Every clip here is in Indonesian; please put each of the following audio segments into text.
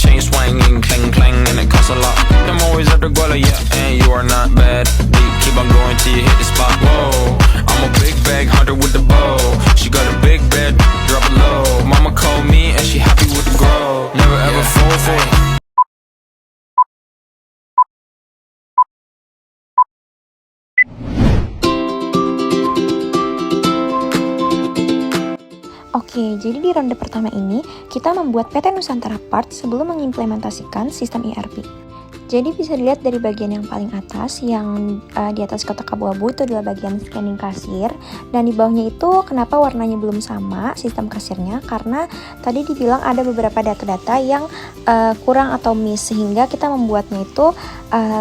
chain swinging, clang clang, and it costs a lot. I'm always at the guala, yeah, and you are not bad. Beat, keep on going till you hit the spot. Whoa, I'm a big bag hunter with the bow. She got a big bed, drop it low. Mama called me and she happy with the grow. Never ever fall for it. Oke, jadi di ronde pertama ini kita membuat PT Nusantara Parts sebelum mengimplementasikan sistem ERP. Jadi bisa dilihat dari bagian yang paling atas, yang di atas kotak abu-abu itu adalah bagian scanning kasir, dan di bawahnya itu kenapa warnanya belum sama sistem kasirnya, karena tadi dibilang ada beberapa data-data yang kurang atau miss, sehingga kita membuatnya itu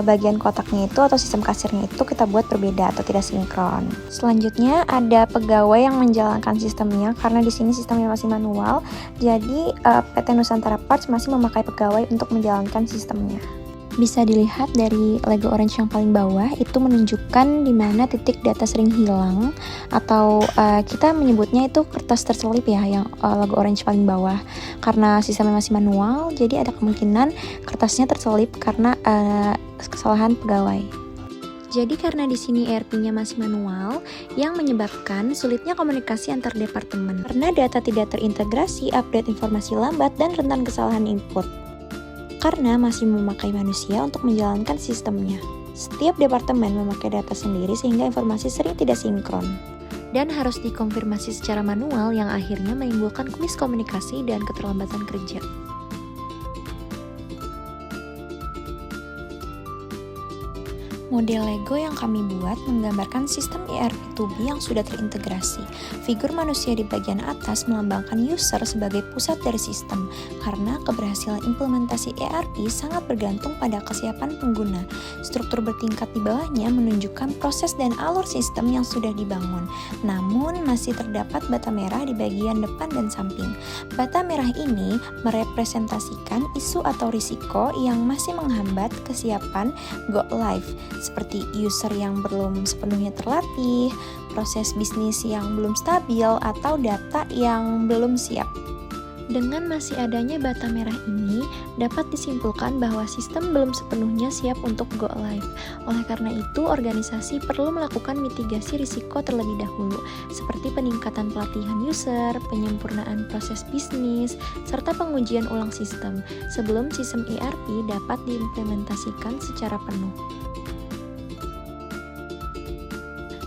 bagian kotaknya itu atau sistem kasirnya itu kita buat berbeda atau tidak sinkron. Selanjutnya ada pegawai yang menjalankan sistemnya, karena di sini sistemnya masih manual, jadi PT Nusantara Parts masih memakai pegawai untuk menjalankan sistemnya. Bisa dilihat dari logo orange yang paling bawah, itu menunjukkan di mana titik data sering hilang, atau kita menyebutnya itu kertas terselip ya, yang logo orange paling bawah. Karena sistemnya masih manual, jadi ada kemungkinan kertasnya terselip karena kesalahan pegawai. Jadi karena di sini ERP-nya masih manual, yang menyebabkan sulitnya komunikasi antar departemen. Karena data tidak terintegrasi, update informasi lambat, dan rentan kesalahan input. Karena masih memakai manusia untuk menjalankan sistemnya. Setiap departemen memakai data sendiri sehingga informasi sering tidak sinkron. Dan harus dikonfirmasi secara manual yang akhirnya menimbulkan miskomunikasi dan keterlambatan kerja. Model Lego yang kami buat menggambarkan sistem ERP 2B yang sudah terintegrasi. Figur manusia di bagian atas melambangkan user sebagai pusat dari sistem, karena keberhasilan implementasi ERP sangat bergantung pada kesiapan pengguna. Struktur bertingkat di bawahnya menunjukkan proses dan alur sistem yang sudah dibangun, namun masih terdapat bata merah di bagian depan dan samping. Bata merah ini merepresentasikan isu atau risiko yang masih menghambat kesiapan go live, seperti user yang belum sepenuhnya terlatih, proses bisnis yang belum stabil, atau data yang belum siap. Dengan masih adanya bata merah ini, dapat disimpulkan bahwa sistem belum sepenuhnya siap untuk go live. Oleh karena itu, organisasi perlu melakukan mitigasi risiko terlebih dahulu, seperti peningkatan pelatihan user, penyempurnaan proses bisnis, serta pengujian ulang sistem, sebelum sistem ERP dapat diimplementasikan secara penuh.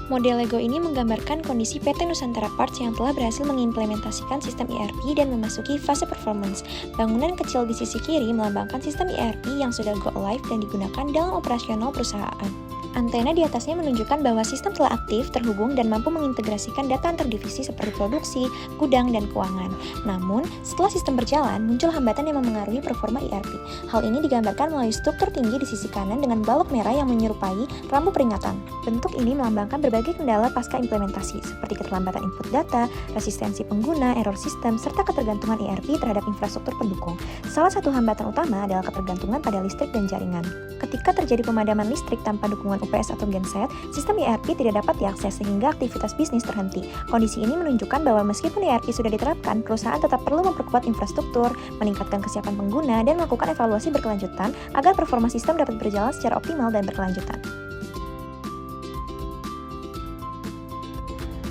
Model Lego ini menggambarkan kondisi PT Nusantara Parts yang telah berhasil mengimplementasikan sistem ERP dan memasuki fase performance. Bangunan kecil di sisi kiri melambangkan sistem ERP yang sudah go live dan digunakan dalam operasional perusahaan. Antena di atasnya menunjukkan bahwa sistem telah aktif, terhubung, dan mampu mengintegrasikan data antar divisi seperti produksi, gudang, dan keuangan. Namun, setelah sistem berjalan, muncul hambatan yang memengaruhi performa ERP. Hal ini digambarkan melalui struktur tinggi di sisi kanan dengan balok merah yang menyerupai rambu peringatan. Bentuk ini melambangkan berbagai kendala pasca implementasi, seperti keterlambatan input data, resistensi pengguna, error sistem, serta ketergantungan ERP terhadap infrastruktur pendukung. Salah satu hambatan utama adalah ketergantungan pada listrik dan jaringan. Ketika terjadi pemadaman listrik tanpa dukungan UPS atau genset, sistem ERP tidak dapat diakses sehingga aktivitas bisnis terhenti. Kondisi ini menunjukkan bahwa meskipun ERP sudah diterapkan, perusahaan tetap perlu memperkuat infrastruktur, meningkatkan kesiapan pengguna, dan melakukan evaluasi berkelanjutan agar performa sistem dapat berjalan secara optimal dan berkelanjutan.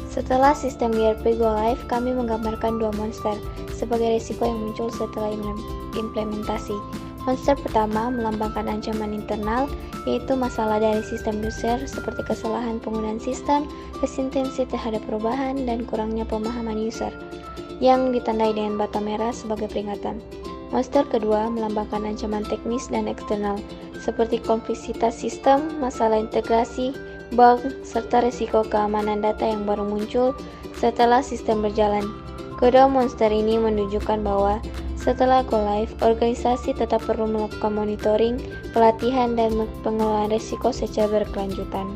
Setelah sistem ERP go live, kami menggambarkan dua monster sebagai risiko yang muncul setelah implementasi. Monster pertama melambangkan ancaman internal, yaitu masalah dari sistem user seperti kesalahan penggunaan sistem, resistensi terhadap perubahan, dan kurangnya pemahaman user, yang ditandai dengan bata merah sebagai peringatan. Monster kedua melambangkan ancaman teknis dan eksternal, seperti kompleksitas sistem, masalah integrasi, bug, serta risiko keamanan data yang baru muncul setelah sistem berjalan. Kedua monster ini menunjukkan bahwa setelah go live, organisasi tetap perlu melakukan monitoring, pelatihan, dan pengelolaan risiko secara berkelanjutan.